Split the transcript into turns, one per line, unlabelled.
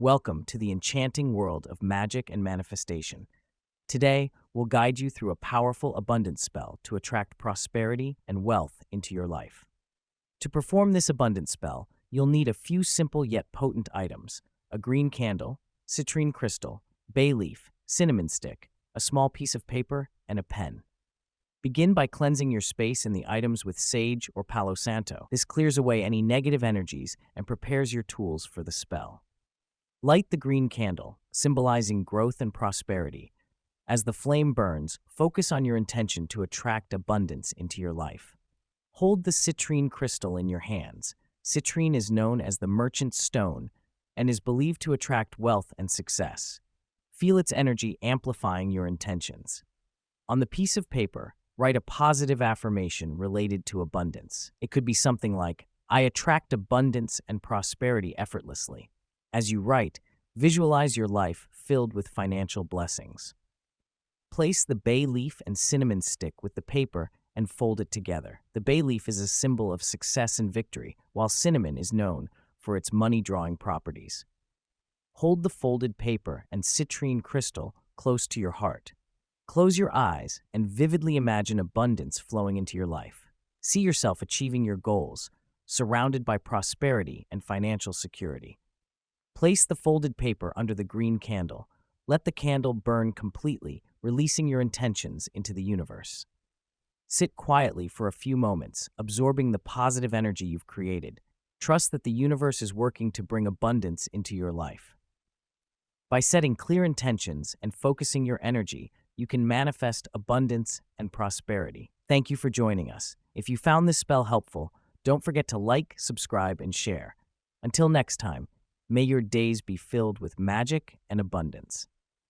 Welcome to the enchanting world of magic and manifestation. Today, we'll guide you through a powerful abundance spell to attract prosperity and wealth into your life. To perform this abundance spell, you'll need a few simple yet potent items: a green candle, citrine crystal, bay leaf, cinnamon stick, a small piece of paper, and a pen. Begin by cleansing your space and the items with sage or Palo Santo. This clears away any negative energies and prepares your tools for the spell. Light the green candle, symbolizing growth and prosperity. As the flame burns, focus on your intention to attract abundance into your life. Hold the citrine crystal in your hands. Citrine is known as the merchant's stone and is believed to attract wealth and success. Feel its energy amplifying your intentions. On the piece of paper, write a positive affirmation related to abundance. It could be something like, "I attract abundance and prosperity effortlessly." As you write, visualize your life filled with financial blessings. Place the bay leaf and cinnamon stick with the paper and fold it together. The bay leaf is a symbol of success and victory, while cinnamon is known for its money-drawing properties. Hold the folded paper and citrine crystal close to your heart. Close your eyes and vividly imagine abundance flowing into your life. See yourself achieving your goals, surrounded by prosperity and financial security. Place the folded paper under the green candle. Let the candle burn completely, releasing your intentions into the universe. Sit quietly for a few moments, absorbing the positive energy you've created. Trust that the universe is working to bring abundance into your life. By setting clear intentions and focusing your energy, you can manifest abundance and prosperity. Thank you for joining us. If you found this spell helpful, don't forget to like, subscribe, and share. Until next time, may your days be filled with magic and abundance.